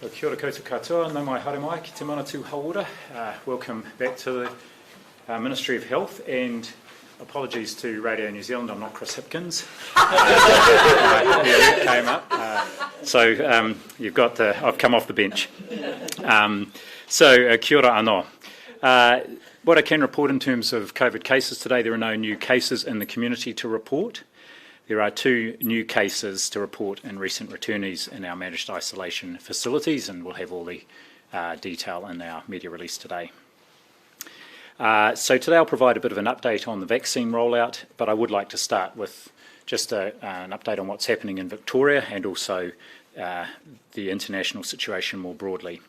Kia ora koutou katoa, nau mai haere mai, ki te manatū hauora. Welcome back to the Ministry of Health, and apologies to Radio New Zealand, I'm not Chris Hipkins. The alert came up, so you've got the, I've come off the bench. Kia ora anō. What I can report in terms of COVID cases today, there are no new cases in the community to report. There are 2 new cases to report in recent returnees in our managed isolation facilities, and we'll have all the detail in our media release today. So today I'll provide a bit of an update on the vaccine rollout, but I would like to start with just an update on what's happening in Victoria and also the international situation more broadly.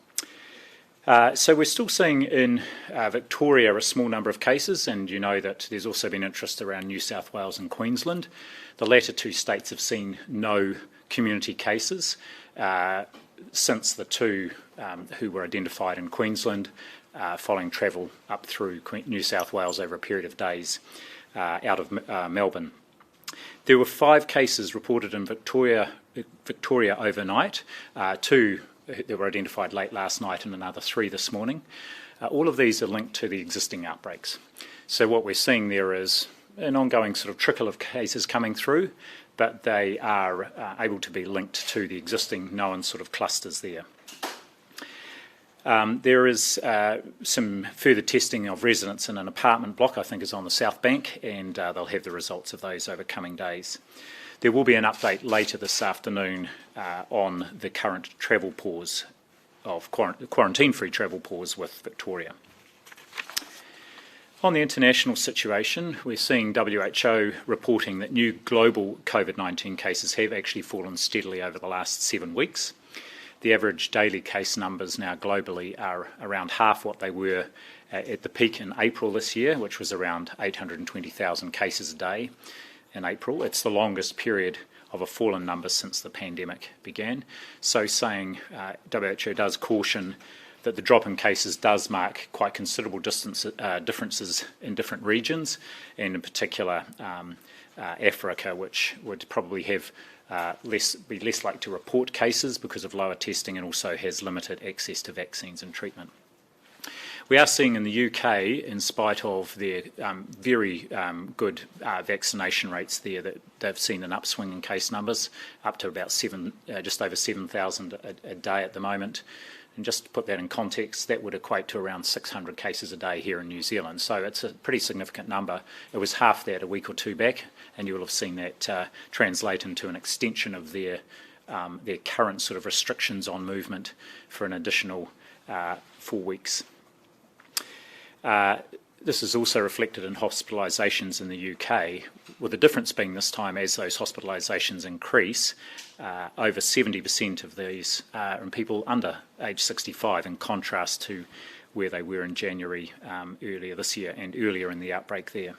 So we're still seeing in Victoria a small number of cases, and you know that there's also been interest around New South Wales and Queensland. The latter 2 states have seen no community cases since the 2 who were identified in Queensland following travel up through New South Wales over a period of days out of Melbourne. There were 5 cases reported in Victoria overnight, 2 that were identified late last night and another 3 this morning. All of these are linked to the existing outbreaks. So what we're seeing there is an ongoing sort of trickle of cases coming through, but they are able to be linked to the existing known sort of clusters there. There is some further testing of residents in an apartment block, I think is on the South Bank, and they'll have the results of those over coming days. There will be an update later this afternoon on the current travel pause of quarantine-free travel pause with Victoria. On the international situation, we're seeing WHO reporting that new global COVID-19 cases have actually fallen steadily over the last 7 weeks. The average daily case numbers now globally are around half what they were at the peak in April this year, which was around 820,000 cases a day in April. It's the longest period of a fallen number since the pandemic began. So saying WHO does caution that the drop in cases does mark quite considerable differences in different regions, and in particular Africa, which would probably have be less likely to report cases because of lower testing and also has limited access to vaccines and treatment. We are seeing in the UK, in spite of their very good vaccination rates there, that they've seen an upswing in case numbers, up to about just over 7,000 a day at the moment. And just to put that in context, that would equate to around 600 cases a day here in New Zealand. So it's a pretty significant number. It was half that a week or 2 back, and you will have seen that translate into an extension of their current sort of restrictions on movement for an additional 4 weeks. This is also reflected in hospitalisations in the UK, with the difference being this time as those hospitalisations increase, over 70% of these are in people under age 65, in contrast to where they were in January earlier this year and earlier in the outbreak there.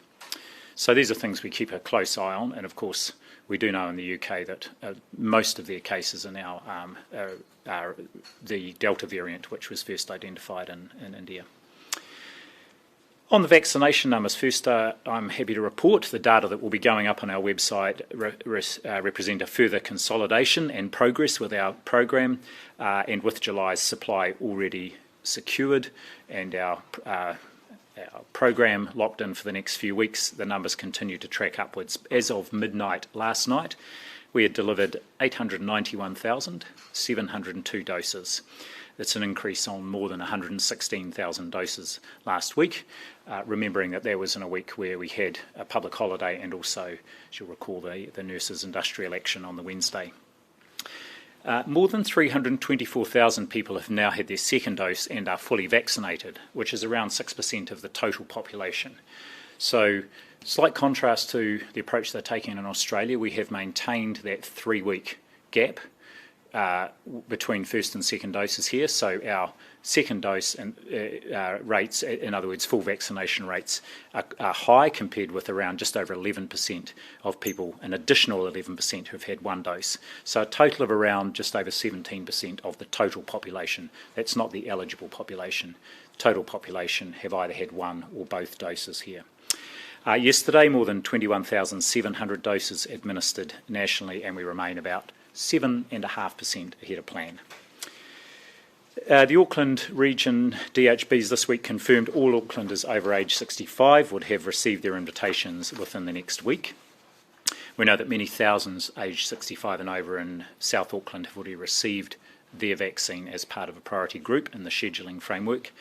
So these are things we keep a close eye on, and of course we do know in the UK that most of their cases are now are the Delta variant, which was first identified in India. On the vaccination numbers, first I'm happy to report the data that will be going up on our website represent a further consolidation and progress with our program, and with July's supply already secured and our program locked in for the next few weeks, the numbers continue to track upwards. As of midnight last night, we had delivered 891,702 doses. That's an increase on more than 116,000 doses last week, remembering that there was in a week where we had a public holiday and also, as you'll recall, the nurses' industrial action on the Wednesday. More than 324,000 people have now had their second dose and are fully vaccinated, which is around 6% of the total population. So, slight contrast to the approach they're taking in Australia, we have maintained that 3-week gap between first and second doses here. So our second dose and rates, in other words, full vaccination rates, are high compared with around just over 11% of people, an additional 11% who have had 1 dose. So a total of around just over 17% of the total population. That's not the eligible population. Total population have either had 1 or both doses here. Yesterday, more than 21,700 doses administered nationally, and we remain about 7.5% ahead of plan. The Auckland region DHBs this week confirmed all Aucklanders over age 65 would have received their invitations within the next week. We know that many thousands aged 65 and over in South Auckland have already received their vaccine as part of a priority group in the scheduling framework.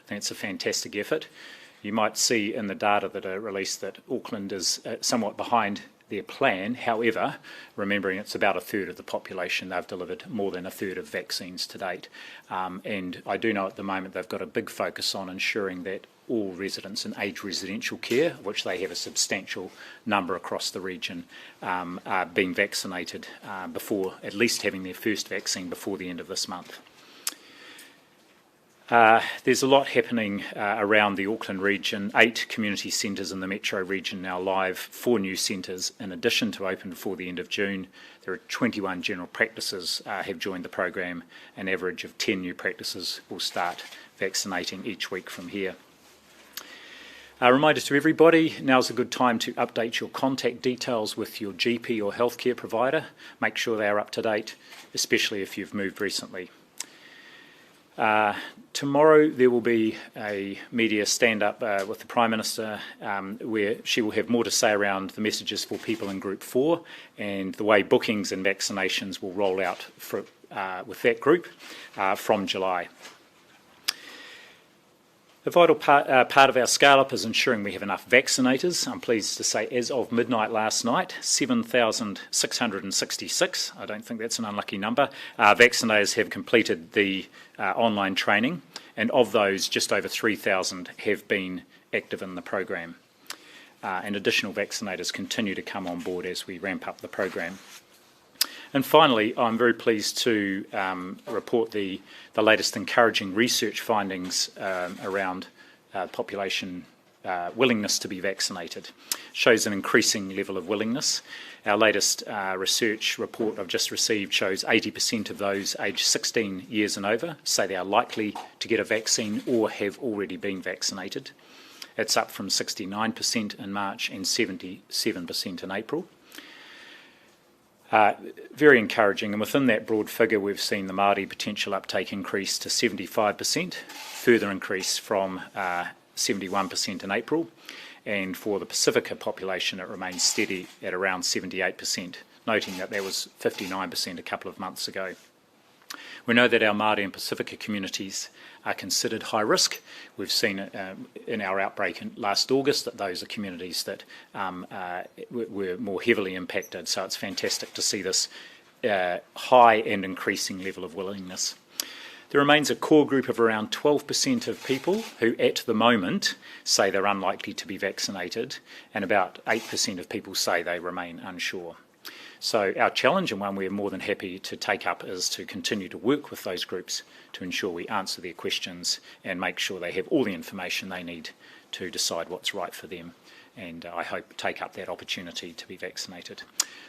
I think it's a fantastic effort. You might see in the data that are released that Auckland is somewhat behind their plan. However, remembering it's about a third of the population, they've delivered more than a third of vaccines to date. And I do know at the moment they've got a big focus on ensuring that all residents in aged residential care, which they have a substantial number across the region, are being vaccinated before at least having their first vaccine before the end of this month. There's a lot happening around the Auckland region. 8 community centres in the metro region now live, 4 new centres in addition to open before the end of June. There are 21 general practices have joined the program. An average of 10 new practices will start vaccinating each week from here. A reminder to everybody, now's a good time to update your contact details with your GP or healthcare provider. Make sure they are up to date, especially if you've moved recently. Tomorrow there will be a media stand-up with the Prime Minister where she will have more to say around the messages for people in Group 4 and the way bookings and vaccinations will roll out with that group from July. A vital part of our scale-up is ensuring we have enough vaccinators. I'm pleased to say as of midnight last night, 7,666, I don't think that's an unlucky number, vaccinators have completed the online training, and of those just over 3,000 have been active in the program. And additional vaccinators continue to come on board as we ramp up the program. And finally, I'm very pleased to report the latest encouraging research findings around population willingness to be vaccinated. Shows an increasing level of willingness. Our latest research report I've just received shows 80% of those aged 16 years and over say they are likely to get a vaccine or have already been vaccinated. It's up from 69% in March and 77% in April. Very encouraging, and within that broad figure we've seen the Māori potential uptake increase to 75%, further increase from 71% in April, and for the Pacifica population it remains steady at around 78%, noting that there was 59% a couple of months ago. We know that our Māori and Pacifica communities are considered high risk. We've seen in our outbreak last August that those are communities that were more heavily impacted, so it's fantastic to see this high and increasing level of willingness. There remains a core group of around 12% of people who at the moment say they're unlikely to be vaccinated, and about 8% of people say they remain unsure. So our challenge, and one we're more than happy to take up, is to continue to work with those groups to ensure we answer their questions and make sure they have all the information they need to decide what's right for them, and I hope take up that opportunity to be vaccinated.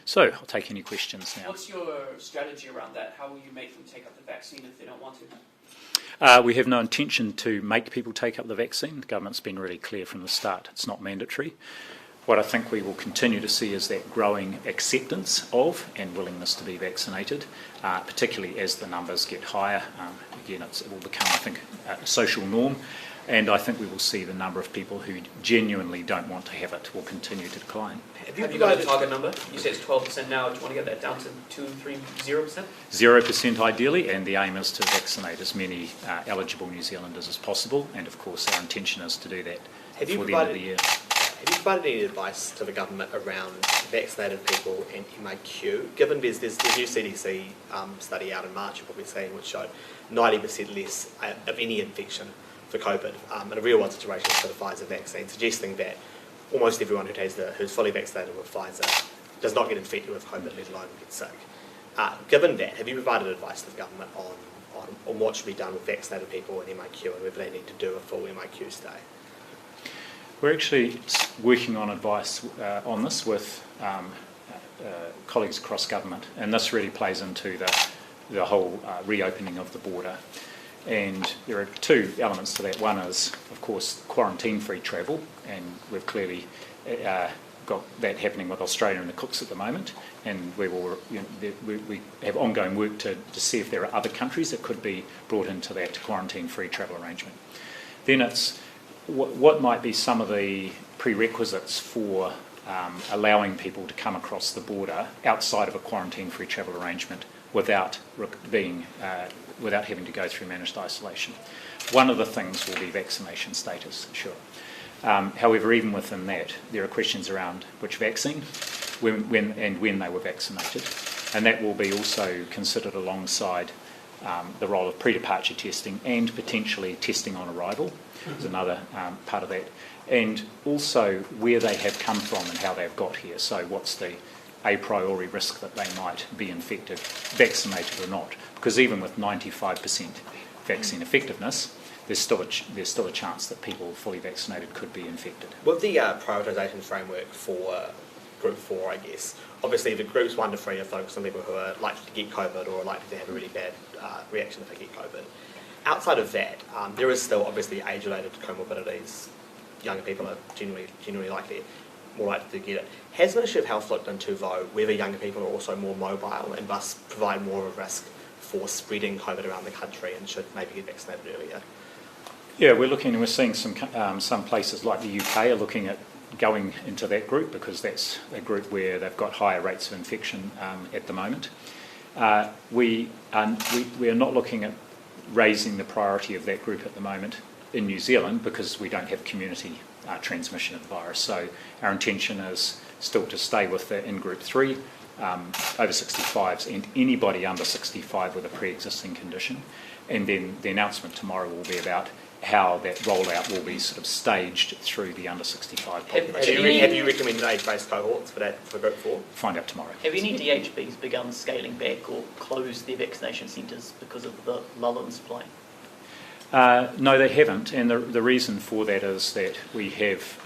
So I'll take any questions now. What's your strategy around that? How will you make them take up the vaccine if they don't want to? We have no intention to make people take up the vaccine. The government's been really clear from the start it's not mandatory. What I think we will continue to see is that growing acceptance of and willingness to be vaccinated, particularly as the numbers get higher. Again, it will become, I think, a social norm, and I think we will see the number of people who genuinely don't want to have it will continue to decline. Have you got a target number? You said it's 12% now. Do you want to get that down to 2, 3, 0%? 0% ideally, and the aim is to vaccinate as many eligible New Zealanders as possible, and of course our intention is to do that before the end of the year. Have you provided any advice to the government around vaccinated people and MIQ? Given there's this new CDC study out in March, you're probably seeing, which showed 90% less of any infection for COVID in a real-world situation for the Pfizer vaccine, suggesting that almost everyone who's fully vaccinated with Pfizer does not get infected with COVID, let alone get sick. Given that, have you provided advice to the government on what should be done with vaccinated people and MIQ and whether they need to do a full MIQ stay? We're actually working on advice on this with colleagues across government, and this really plays into the whole reopening of the border. And there are 2 elements to that. One is, of course, quarantine-free travel, and we've clearly got that happening with Australia and the Cooks at the moment, and we have ongoing work to see if there are other countries that could be brought into that quarantine-free travel arrangement. Then it's what might be some of the prerequisites for allowing people to come across the border outside of a quarantine-free travel arrangement without having to go through managed isolation. One of the things will be vaccination status, sure. However, even within that, there are questions around which vaccine, when they were vaccinated, and that will be also considered alongside the role of pre-departure testing and potentially testing on arrival is another part of that, and also where they have come from and how they've got here. So what's the a priori risk that they might be infected, vaccinated or not? Because even with 95% vaccine effectiveness, there's still a chance that people fully vaccinated could be infected. With the prioritisation framework for Group 4, I guess, obviously the groups 1 to 3 are focused on people who are likely to get COVID or are likely to have a really bad reaction if they get COVID. Outside of that, there is still obviously age-related comorbidities. Younger people are generally more likely to get it. Has the Ministry of Health looked into, though, whether younger people are also more mobile and thus provide more of a risk for spreading COVID around the country and should maybe get vaccinated earlier? Yeah, we're seeing some places like the UK are looking at going into that group because that's a group where they've got higher rates of infection at the moment. We are not looking at raising the priority of that group at the moment in New Zealand because we don't have community transmission of the virus. So our intention is still to stay with in Group 3, over 65s and anybody under 65 with a pre-existing condition. And then the announcement tomorrow will be about how that rollout will be sort of staged through the under 65 population. Have you recommended age-based cohorts for Group 4? Find out tomorrow. Have any DHBs begun scaling back or closed their vaccination centres because of the lull in supply? No, they haven't, and the reason for that is that we have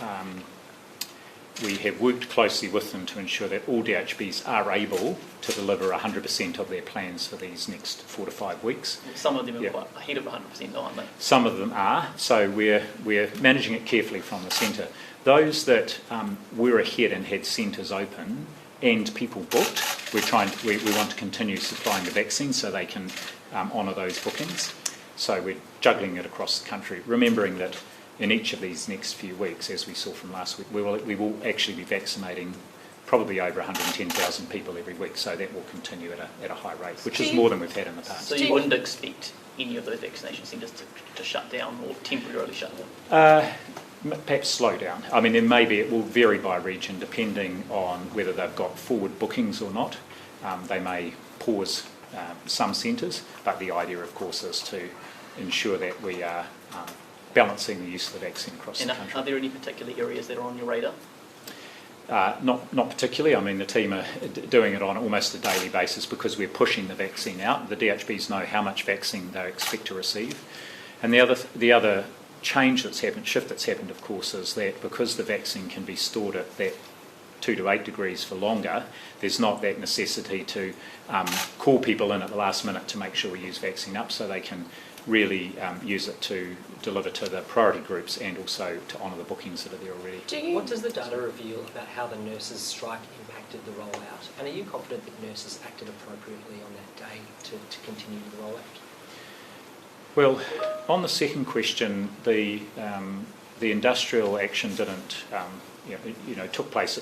worked closely with them to ensure that all DHBs are able to deliver 100% of their plans for these next 4 to 5 weeks. Some of them are quite ahead of 100%, aren't they? Some of them are, so we're managing it carefully from the centre. Those that were ahead and had centres open and people booked, we want to continue supplying the vaccine so they can honour those bookings. So we're juggling it across the country, remembering that in each of these next few weeks, as we saw from last week, we will actually be vaccinating probably over 110,000 people every week, so that will continue at a high rate, which is more than we've had in the past. So you wouldn't expect any of those vaccination centres to shut down or temporarily shut down? Perhaps slow down. I mean, then maybe it will vary by region depending on whether they've got forward bookings or not. They may pause some centres, but the idea, of course, is to ensure that we are balancing the use of the vaccine across the country. Are there any particular areas that are on your radar? Not particularly. I mean, the team are doing it on almost a daily basis because we're pushing the vaccine out. The DHBs know how much vaccine they expect to receive. And the other change that's happened, shift that's happened, of course, is that because the vaccine can be stored at that 2 to 8 degrees for longer, there's not that necessity to call people in at the last minute to make sure we use vaccine up, so they can really use it to deliver to the priority groups and also to honour the bookings that are there already. What does the data reveal about how the nurses' strike impacted the rollout? And are you confident that nurses acted appropriately on that day to continue the rollout? Well, on the second question, the industrial action didn't, took place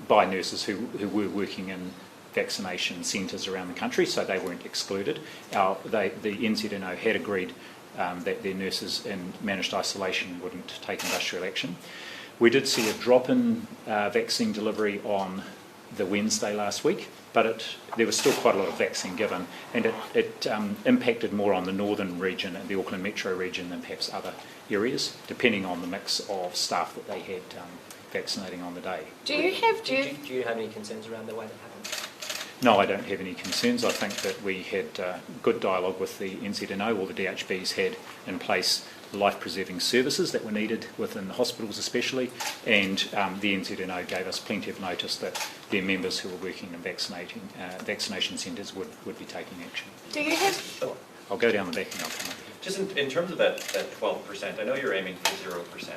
by nurses who were working in vaccination centres around the country, so they weren't excluded. The NZNO had agreed that their nurses in managed isolation wouldn't take industrial action. We did see a drop in vaccine delivery on the Wednesday last week, but there was still quite a lot of vaccine given, and it impacted more on the northern region and the Auckland metro region than perhaps other areas, depending on the mix of staff that they had vaccinating on the day. Do you have any concerns around the way that happened? No, I don't have any concerns. I think that we had good dialogue with the NZNO. All the DHBs had in place life-preserving services that were needed within the hospitals especially, and the NZNO gave us plenty of notice that their members who were working in vaccination centres would be taking action. Do you have... I'll go down the back and I'll come up here. Just in terms of that 12%, I know you're aiming for 0% in terms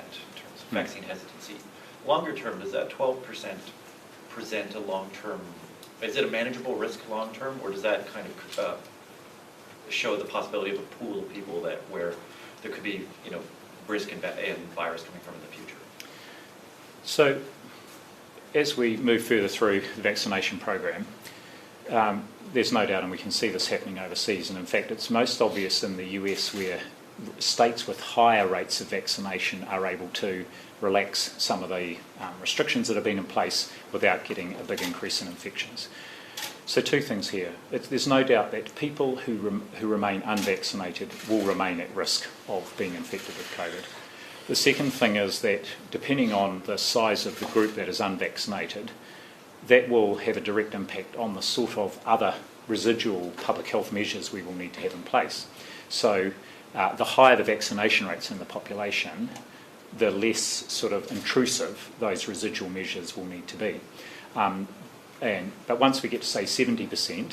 of vaccine hesitancy. longer term, does that 12% present a long-term, is it a manageable risk long-term, or does that kind of show the possibility of a pool of people that where there could be, risk and virus coming from in the future? So, as we move further through the vaccination program, there's no doubt, and we can see this happening overseas, and in fact it's most obvious in the US, where states with higher rates of vaccination are able to relax some of the restrictions that have been in place without getting a big increase in infections. So two things here. There's no doubt that people who remain unvaccinated will remain at risk of being infected with COVID. The second thing is that depending on the size of the group that is unvaccinated, that will have a direct impact on the sort of other residual public health measures we will need to have in place. So the higher the vaccination rates in the population, the less sort of intrusive those residual measures will need to be. But once we get to, say, 70%,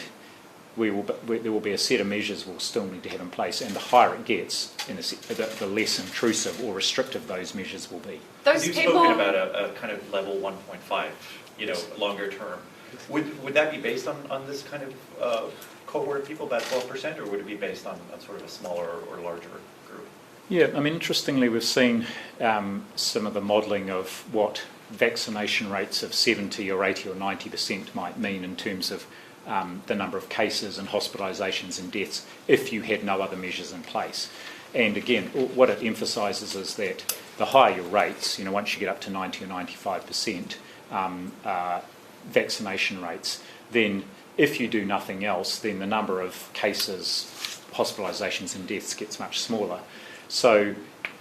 there will be a set of measures we'll still need to have in place, and the higher it gets, the less intrusive or restrictive those measures will be. You've spoken about a kind of level 1.5, longer term. Would that be based on this kind of cohort of people, about 12%, or would it be based on sort of a smaller or larger group? Yeah, I mean, interestingly, we've seen some of the modelling of what vaccination rates of 70 or 80 or 90% might mean in terms of the number of cases and hospitalisations and deaths if you had no other measures in place. And again, what it emphasises is that the higher your rates, once you get up to 90 or 95% vaccination rates, then if you do nothing else, then the number of cases, hospitalisations and deaths gets much smaller. So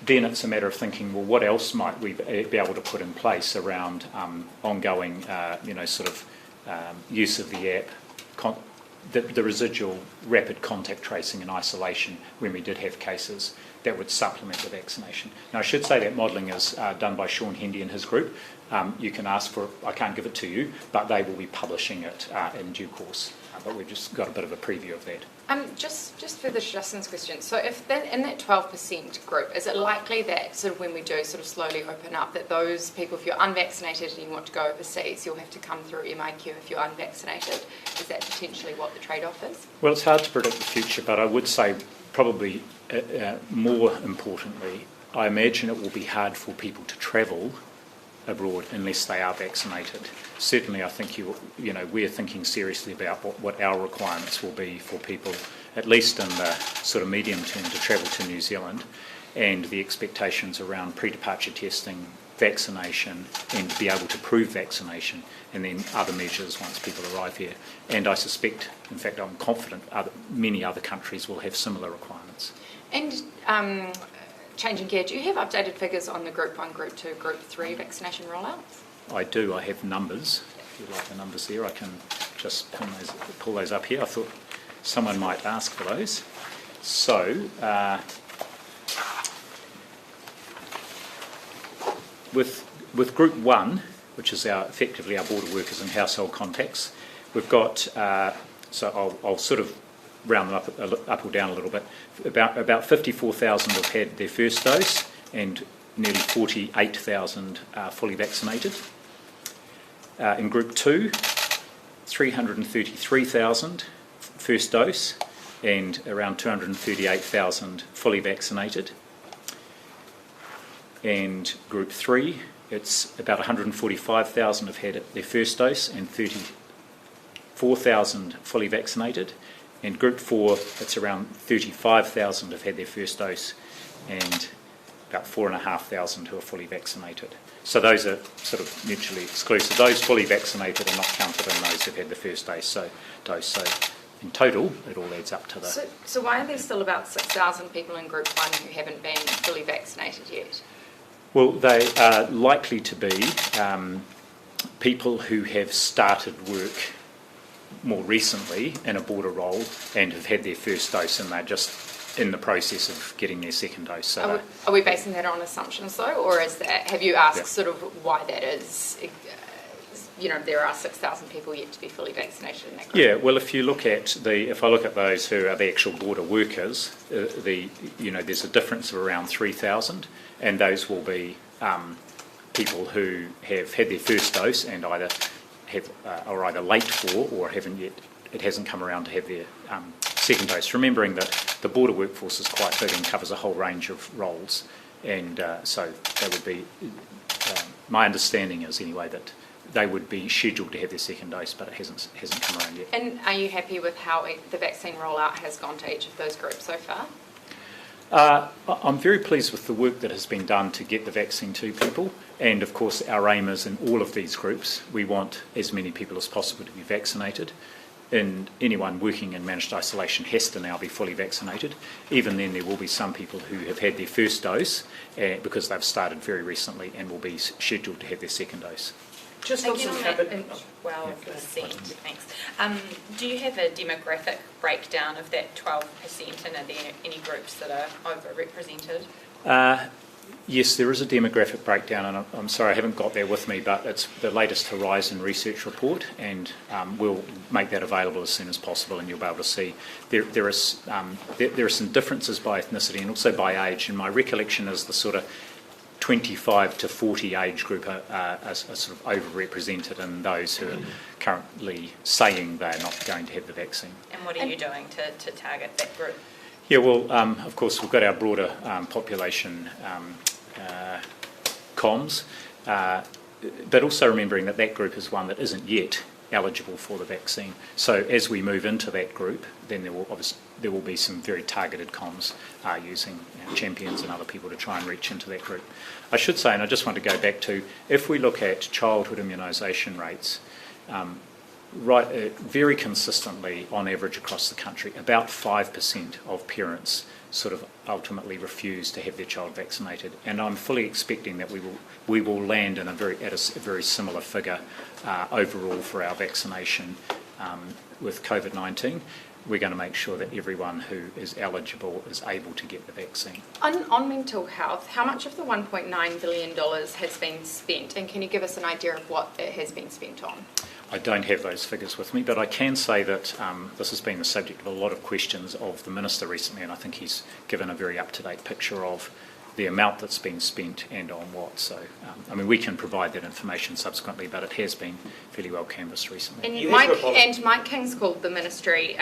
then it's a matter of thinking, well, what else might we be able to put in place around ongoing, use of the app, the residual rapid contact tracing and isolation when we did have cases that would supplement the vaccination. Now, I should say that modelling is done by Sean Hendy and his group. You can ask for it, I can't give it to you, but they will be publishing it in due course. But we've just got a bit of a preview of that. Just further to Justin's question, so if then in that 12% group, is it likely that sort of when we do sort of slowly open up, that those people, if you're unvaccinated and you want to go overseas, you'll have to come through MIQ if you're unvaccinated? Is that potentially what the trade-off is? Well, it's hard to predict the future, but I would say probably more importantly, I imagine it will be hard for people to travel abroad unless they are vaccinated. Certainly, I think we're thinking seriously about what our requirements will be for people, at least in the sort of medium term, to travel to New Zealand, and the expectations around pre-departure testing, vaccination, and to be able to prove vaccination, and then other measures once people arrive here. And I suspect, in fact, I'm confident many other countries will have similar requirements. And changing gear, do you have updated figures on the Group 1, Group 2, Group 3 vaccination rollouts? I do. I have numbers. If you like the numbers there, I can just pull those up here. I thought someone might ask for those. So, with Group 1, which is effectively our border workers and household contacts, we've got, so I'll sort of round them up or down a little bit. About 54,000 have had their first dose, and nearly 48,000 are fully vaccinated. In Group 2, 333,000 first dose, and around 238,000 fully vaccinated. And Group 3, it's about 145,000 have had their first dose, and 34,000 fully vaccinated. And Group 4, it's around 35,000 have had their first dose, and about 4,500 who are fully vaccinated. So those are sort of mutually exclusive. Those fully vaccinated are not counted in those who've had the first dose. So in total, it all adds up to the... So why are there still about 6,000 people in Group 1 who haven't been fully vaccinated yet? Well, they are likely to be people who have started work more recently in a border role and have had their first dose, and they're just in the process of getting their second dose. So are we basing that on assumptions though, or have you asked sort of why that is? There are 6,000 people yet to be fully vaccinated in that group. Yeah, well, if I look at those who are the actual border workers, there's a difference of around 3,000, and those will be people who have had their first dose and are either late for or it hasn't come around to have their second dose. Remembering that the border workforce is quite big and covers a whole range of roles, and so that would be my understanding is anyway that they would be scheduled to have their second dose, but it hasn't come around yet. And are you happy with how the vaccine rollout has gone to each of those groups so far? I'm very pleased with the work that has been done to get the vaccine to people, and of course our aim is in all of these groups we want as many people as possible to be vaccinated, and anyone working in managed isolation has to now be fully vaccinated. Even then there will be some people who have had their first dose because they've started very recently and will be scheduled to have their second dose. Just on Again, some on habit. that 12%, thanks. Do you have a demographic breakdown of that 12%, and are there any groups that are overrepresented? Yes, there is a demographic breakdown, and I'm sorry I haven't got that with me, but it's the latest Horizon research report, and we'll make that available as soon as possible, and you'll be able to see there are some differences by ethnicity and also by age, and my recollection is the sort of 25 to 40 age group are sort of overrepresented in those who are currently saying they're not going to have the vaccine. And what are you doing to target that group? Yeah, well, of course, we've got our broader population comms, but also remembering that that group is one that isn't yet eligible for the vaccine. So as we move into that group, then there will be some very targeted comms using champions and other people to try and reach into that group. I should say, and I just want to go back to, if we look at childhood immunisation rates, very consistently on average across the country, about 5% of parents sort of ultimately refuse to have their child vaccinated, and I'm fully expecting that we will land in at a very similar figure overall for our vaccination with Covid-19. We're going to make sure that everyone who is eligible is able to get the vaccine. On mental health, how much of the $1.9 billion has been spent, and can you give us an idea of what it has been spent on? I don't have those figures with me, but I can say that this has been the subject of a lot of questions of the Minister recently, and I think he's given a very up-to-date picture of the amount that's been spent and on what. So, we can provide that information subsequently, but it has been fairly well canvassed recently. And Mike King's called the ministry,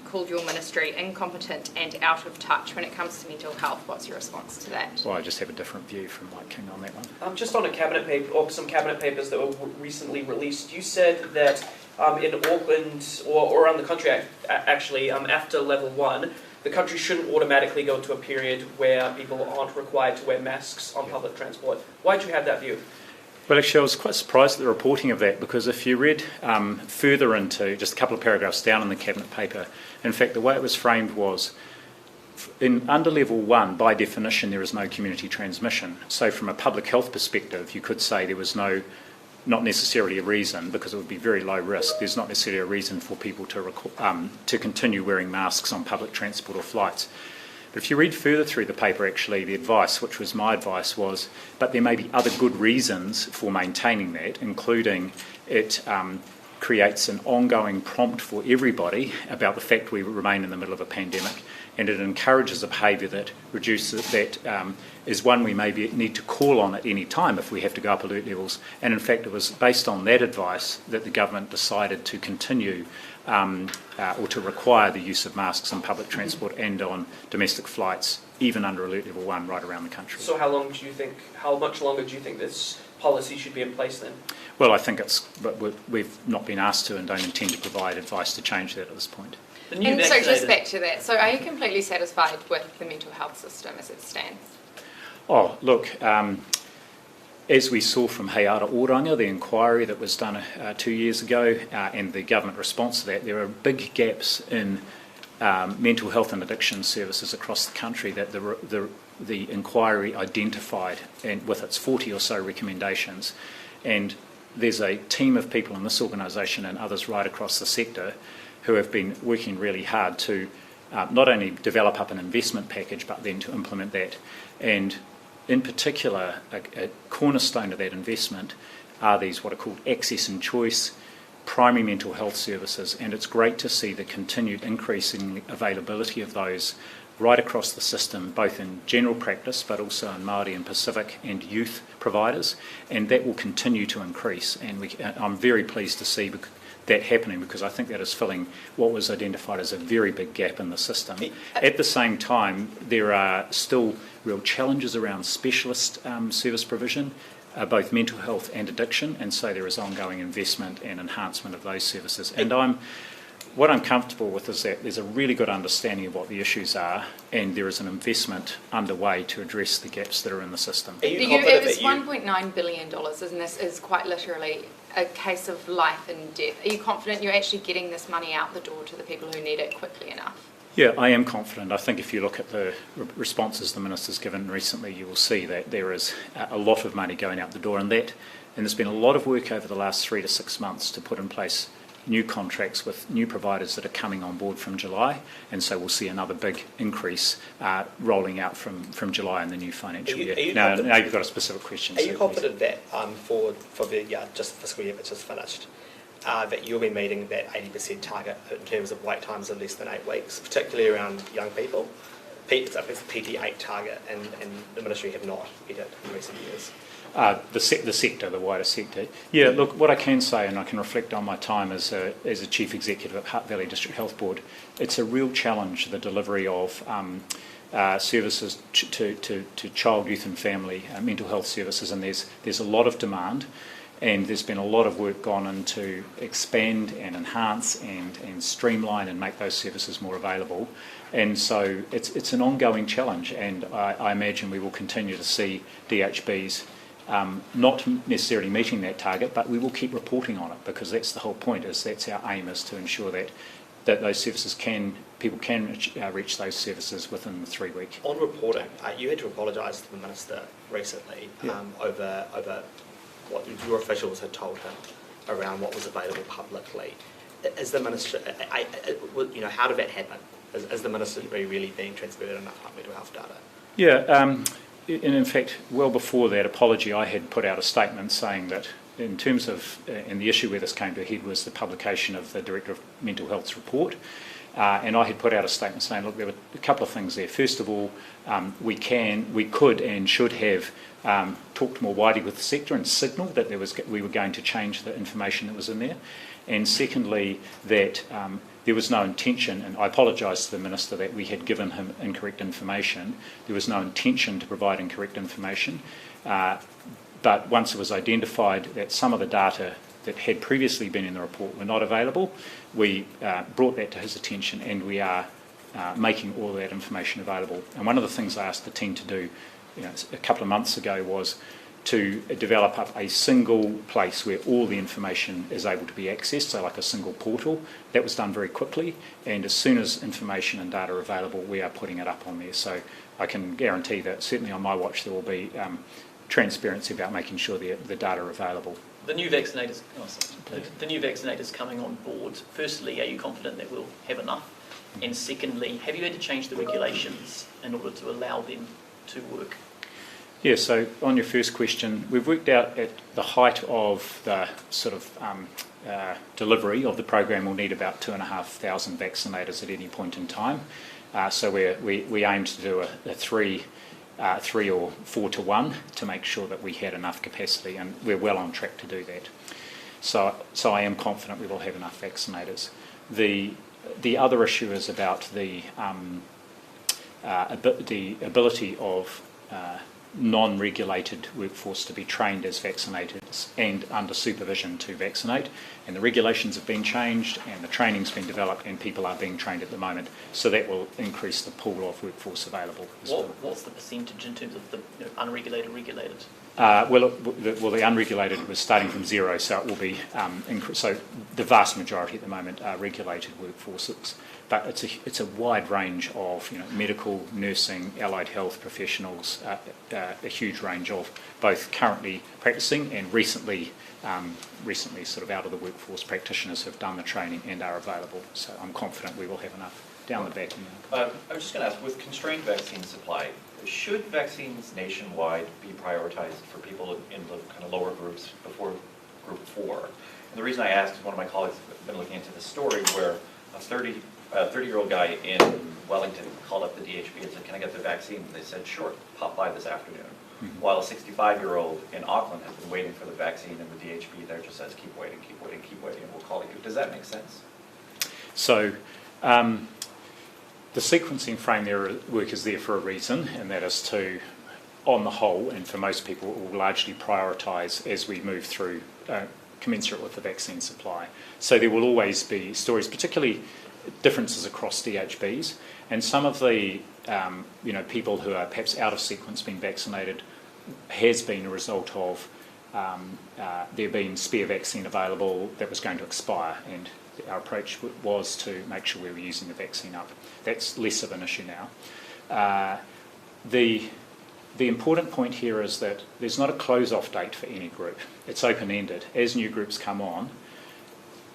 called your ministry incompetent and out of touch when it comes to mental health. What's your response to that? Well, I just have a different view from Mike King on that one. Just on a cabinet paper, or some cabinet papers that were recently released, you said that in Auckland or around the country, actually, after level 1, the country shouldn't automatically go into a period where people aren't required to wear masks on public transport. Why do you have that view? Well, actually, I was quite surprised at the reporting of that, because if you read further into just a couple of paragraphs down in the cabinet paper, in fact, the way it was framed was, under level 1, by definition, there is no community transmission. So from a public health perspective, you could say there was not necessarily a reason, because it would be very low risk. There's not necessarily a reason for people to continue wearing masks on public transport or flights. But if you read further through the paper, actually, the advice, which was my advice, was, but there may be other good reasons for maintaining that, including it creates an ongoing prompt for everybody about the fact we remain in the middle of a pandemic, and it encourages a behaviour that is one we maybe need to call on at any time if we have to go up alert levels. And in fact, it was based on that advice that the government decided to continue or to require the use of masks on public transport and on domestic flights, even under alert level 1, right around the country. So how much longer do you think this policy should be in place then? Well, I think but we've not been asked to and don't intend to provide advice to change that at this point. And so just back to that, so are you completely satisfied with the mental health system as it stands? Oh, look, as we saw from Hei Ara Oranga, the inquiry that was done 2 years ago, and the government response to that, there are big gaps in mental health and addiction services across the country that the inquiry identified, and with its 40 or so recommendations. And there's a team of people in this organisation and others right across the sector who have been working really hard to not only develop up an investment package, but then to implement that. And in particular, a cornerstone of that investment are these what are called access and choice primary mental health services, and it's great to see the continued increasing availability of those right across the system, both in general practice but also in Māori and Pacific and youth providers, and that will continue to increase. And I'm very pleased to see that happening, because I think that is filling what was identified as a very big gap in the system. At the same time, there are still real challenges around specialist service provision, both mental health and addiction, and so there is ongoing investment and enhancement of those services. And what I'm comfortable with is that there's a really good understanding of what the issues are, and there is an investment underway to address the gaps that are in the system. It was $1.9 billion, and this is quite literally a case of life and death. Are you confident you're actually getting this money out the door to the people who need it quickly enough? Yeah, I am confident. I think if you look at the responses the Minister's given recently, you will see that there is a lot of money going out the door, and there's been a lot of work over the last 3 to 6 months to put in place new contracts with new providers that are coming on board from July, and so we'll see another big increase rolling out from July in the new financial year. Now you've got a specific question. Are you confident that for the just fiscal year that's just finished, that you'll be meeting that 80% target in terms of wait times of less than 8 weeks, particularly around young people? It's a PT8 target, and the Ministry have not hit it in recent years. The wider sector. Yeah, look, what I can say, and I can reflect on my time as a Chief Executive at Hutt Valley District Health Board, it's a real challenge, the delivery of services to child, youth and family, mental health services, and there's a lot of demand, and there's been a lot of work gone into expand and enhance and streamline and make those services more available. And so it's an ongoing challenge, and I imagine we will continue to see DHBs not necessarily meeting that target, but we will keep reporting on it, because that's the whole point. That's our aim, is to ensure that those services people can reach those services within the 3 week. On reporting, you had to apologise to the Minister recently over what your officials had told him around what was available publicly. Is the Minister, how did that happen? Is the Minister really being transparent enough about mental health data? Yeah. And in fact, well before that apology, I had put out a statement saying that in terms of, and the issue where this came to a head was the publication of the Director of Mental Health's report, and I had put out a statement saying, look, there were a couple of things there. First of all, we could and should have talked more widely with the sector and signalled that we were going to change the information that was in there. And secondly, that there was no intention, and I apologise to the Minister that we had given him incorrect information. There was no intention to provide incorrect information, but once it was identified that some of the data that had previously been in the report were not available, we brought that to his attention, and we are making all of that information available. And one of the things I asked the team to do a couple of months ago was to develop up a single place where all the information is able to be accessed, so like a single portal. That was done very quickly, and as soon as information and data are available, we are putting it up on there. So I can guarantee that certainly on my watch there will be transparency about making sure the data are available. The new vaccinators coming on board, firstly, are you confident that we'll have enough? And secondly, have you had to change the regulations in order to allow them to work? Yeah, so on your first question, we've worked out at the height of the sort of delivery of the program, we'll need about 2,500 vaccinators at any point in time. So we aim to do a 3 or 4 to 1 to make sure that we had enough capacity, and we're well on track to do that. So I am confident we will have enough vaccinators. The other issue is about the ability of non-regulated workforce to be trained as vaccinators and under supervision to vaccinate, and the regulations have been changed and the training's been developed and people are being trained at the moment, so that will increase the pool of workforce available as well. What's the percentage in terms of the unregulated, regulated? The unregulated was starting from 0, so it will be so the vast majority at the moment are regulated workforces, but it's a wide range of medical, nursing, allied health professionals, a huge range of both currently practicing and recently sort of out of the workforce practitioners have done the training and are available. So I'm confident we will have enough down the back. I was just going to ask, with constrained vaccine supply, should vaccines nationwide be prioritised for people in the kind of lower groups before Group 4? And the reason I ask is one of my colleagues has been looking into the story where a 30 A 30-year-old guy in Wellington called up the DHB and said, "Can I get the vaccine?" And they said, "Sure, pop by this afternoon." While a 65-year-old in Auckland has been waiting for the vaccine, and the DHB there just says, "Keep waiting, keep waiting, keep waiting, and we'll call you." Does that make sense? So the sequencing framework is there for a reason, and that is to, on the whole, and for most people, it will largely prioritise as we move through commensurate with the vaccine supply. So there will always be stories, particularly differences across DHBs, and some of the people who are perhaps out of sequence being vaccinated has been a result of there being spare vaccine available that was going to expire, and our approach was to make sure we were using the vaccine up. That's less of an issue now. The important point here is that there's not a close-off date for any group. It's open-ended. As new groups come on,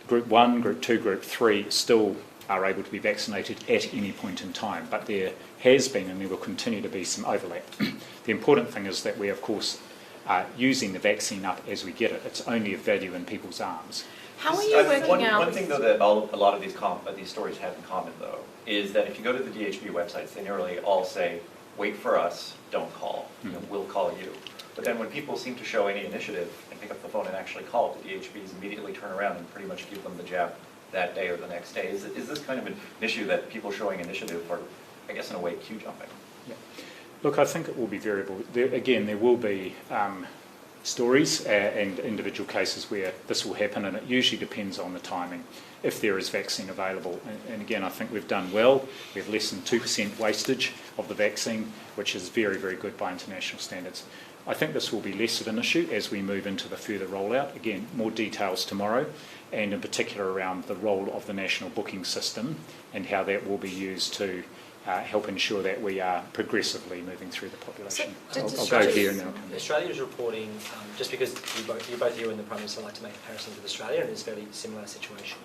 Group 1, Group 2, Group 3 still are able to be vaccinated at any point in time, but there has been and there will continue to be some overlap. The important thing is that we, of course, are using the vaccine up as we get it. It's only of value in people's arms. How are you working out? One thing, though, that a lot of these stories have in common, though, is that if you go to the DHB websites, they nearly all say, "Wait for us, don't call. We'll call you." But then when people seem to show any initiative and pick up the phone and actually call, the DHBs immediately turn around and pretty much give them the jab that day or the next day. Is this kind of an issue that people showing initiative are, I guess, in a way, queue jumping? Yeah. Look, I think it will be variable. There will be stories and individual cases where this will happen, and it usually depends on the timing, if there is vaccine available. And again, I think we've done well. We have less than 2% wastage of the vaccine, which is very, very good by international standards. I think this will be less of an issue as we move into the further rollout. Again, more details tomorrow, and in particular around the role of the national booking system and how that will be used to help ensure that we are progressively moving through the population. So I'll go here and then I'll come back. Australia is reporting, just because you and the Prime Minister like to make comparisons with Australia, and it's a very similar situation.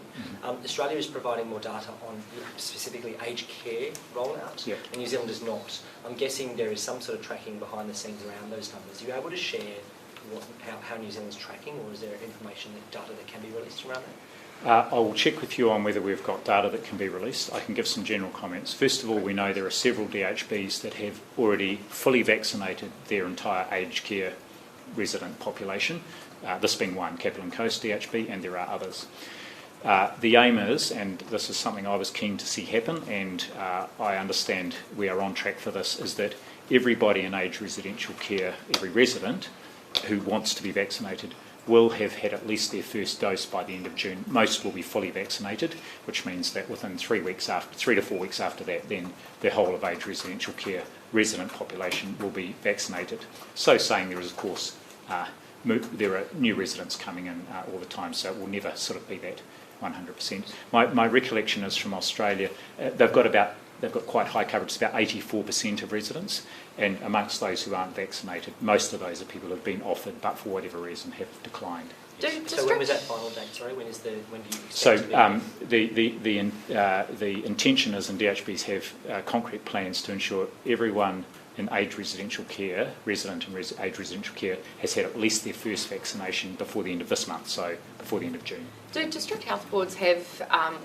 Australia is providing more data on specifically aged care rollout, and New Zealand is not. I'm guessing there is some sort of tracking behind the scenes around those numbers. Are you able to share how New Zealand's tracking, or is there information, data that can be released around that? I will check with you on whether we've got data that can be released. I can give some general comments. First of all, we know there are several DHBs that have already fully vaccinated their entire aged care resident population, this being one, Capital and Coast DHB, and there are others. The aim is, and this is something I was keen to see happen, and I understand we are on track for this, is that everybody in aged residential care, every resident who wants to be vaccinated, will have had at least their first dose by the end of June. Most will be fully vaccinated, which means that within 3 to 4 weeks after that, then the whole of aged residential care resident population will be vaccinated. So saying there is, of course, there are new residents coming in all the time, so it will never sort of be that 100%. My recollection is from Australia, they've got quite high coverage, it's about 84% of residents, and amongst those who aren't vaccinated, most of those are people who have been offered but for whatever reason have declined. So when was that final date? Sorry, when do you expect So to be the intention is, and DHBs have concrete plans to ensure everyone in aged residential care, resident in aged residential care, has had at least their first vaccination before the end of this month, so before the end of June. Do district health boards have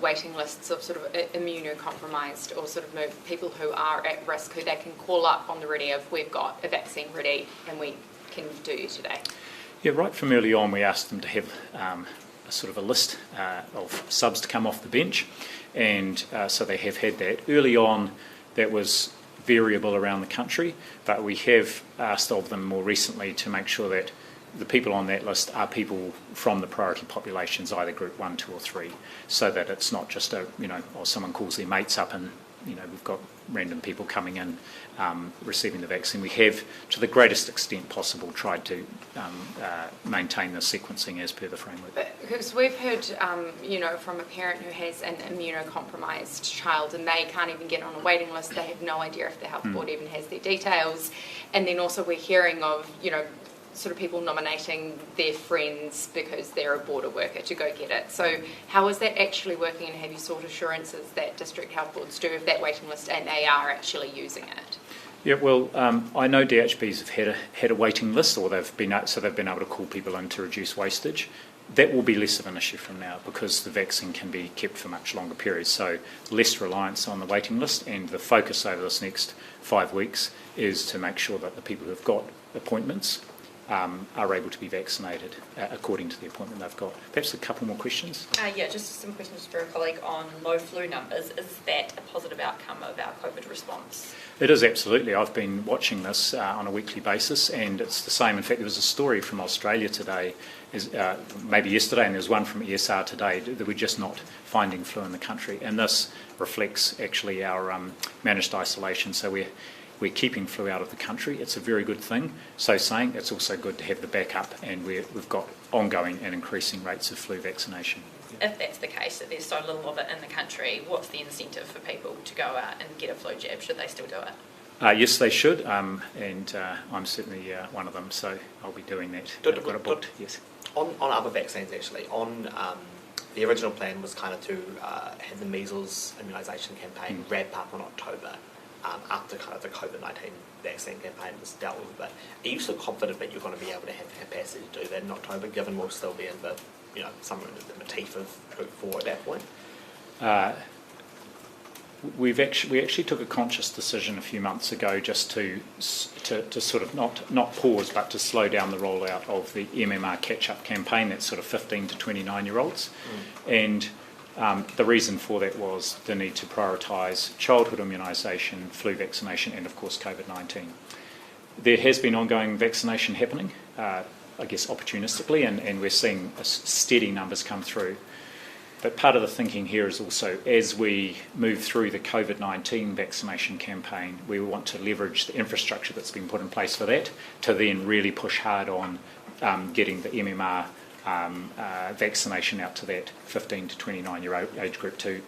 waiting lists of sort of immunocompromised or sort of people who are at risk who they can call up on the ready of, we've got a vaccine ready and we can do you today? Yeah, right from early on we asked them to have a sort of a list of subs to come off the bench, and so they have had that. Early on that was variable around the country, but we have asked of them more recently to make sure that the people on that list are people from the priority populations, either group 1, 2 or 3, so that it's not just or someone calls their mates up and we've got random people coming in receiving the vaccine. We have, to the greatest extent possible, tried to maintain the sequencing as per the framework. Because we've heard, from a parent who has an immunocompromised child and they can't even get on a waiting list, they have no idea if the health board even has their details. And then also we're hearing of, sort of people nominating their friends because they're a border worker to go get it. So how is that actually working, and have you sought assurances that district health boards do have that waiting list and they are actually using it? Yeah, well, I know DHBs have had a waiting list, or they've been able to call people in to reduce wastage. that will be less of an issue from now because the vaccine can be kept for much longer periods. So less reliance on the waiting list, and the focus over this next 5 weeks is to make sure that the people who've got appointments are able to be vaccinated according to the appointment they've got. Perhaps a couple more questions? Yeah, just some questions for a colleague on low flu numbers. Is that a positive outcome of our COVID response? It is, absolutely. I've been watching this on a weekly basis, and it's the same. In fact, there was a story from Australia today, maybe yesterday, and there's one from ESR today, that we're just not finding flu in the country. And this reflects actually our managed isolation. So we're keeping flu out of the country. It's a very good thing. So saying, it's also good to have the backup, and we've got ongoing and increasing rates of flu vaccination. If that's the case, that there's so little of it in the country, what's the incentive for people to go out and get a flu jab? Should they still do it? Yes, they should, and I'm certainly one of them, so I'll be doing that. I've got it booked, yes. On other vaccines, actually, the original plan was kind of to have the measles immunisation campaign wrap up in October. After kind of the COVID-19 vaccine campaign was dealt with, but are you still confident that you're going to be able to have the capacity to do that in October, given we'll still be in the, somewhere in the teeth of Group 4 at that point? We actually took a conscious decision a few months ago just to sort of not pause, but to slow down the rollout of the MMR catch-up campaign. That's sort of 15 to 29-year-olds, and the reason for that was the need to prioritise childhood immunisation, flu vaccination, and of course COVID-19. There has been ongoing vaccination happening, I guess opportunistically, and we're seeing steady numbers come through. But part of the thinking here is also, as we move through the COVID-19 vaccination campaign, we want to leverage the infrastructure that's been put in place for that to then really push hard on getting the MMR vaccination out to that 15 to 29-year age group to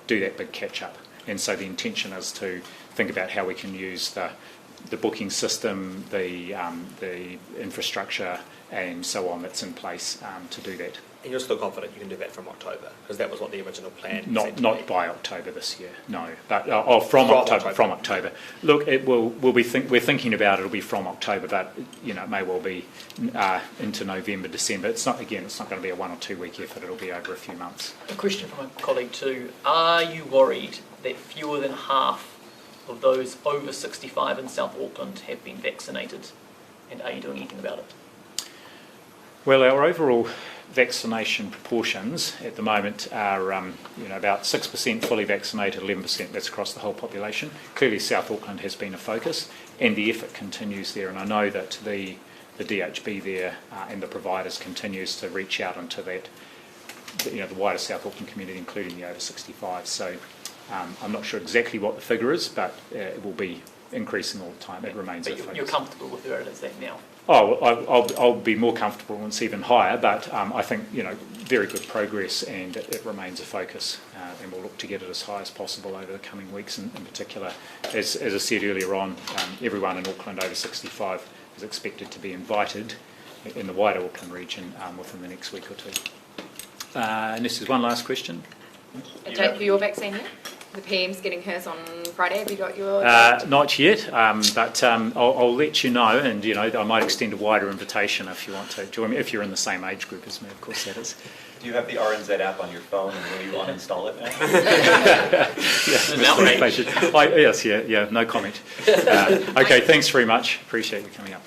do that big catch-up. And so the intention is to think about how we can use the booking system, the infrastructure and so on that's in place to do that. And you're still confident you can do that from October? Because that was what the original plan said. Not not by October this year, no. But from October. Look, we're thinking about it'll be from October, but it may well be into November, December. It's not going to be a 1 or 2 week effort. It'll be over a few months. A question from a colleague too. Are you worried that fewer than half of those over 65 in South Auckland have been vaccinated, and are you doing anything about it? Well, our overall vaccination proportions at the moment are about 6% fully vaccinated, 11% that's across the whole population. Clearly South Auckland has been a focus, and the effort continues there, and I know that the DHB there and the providers continues to reach out into that, the wider South Auckland community, including the over 65. So I'm not sure exactly what the figure is, but it will be increasing all the time. It remains a focus. But you're comfortable with where it is at now? Oh, well, I'll be more comfortable when it's even higher, but I think, very good progress, and it remains a focus, and we'll look to get it as high as possible over the coming weeks. In particular, as I said earlier on, everyone in Auckland over 65 is expected to be invited in the wider Auckland region within the next week or two. Unless there's one last question. Jake, for your vaccine yet? The PM's getting hers on Friday. Have you got your? Not yet, but I'll let you know, and I might extend a wider invitation if you want to join me, if you're in the same age group as me, of course that is. Do you have the RNZ app on your phone, and will you uninstall it now? Yes, no comment. Okay, thanks very much. Appreciate you coming up.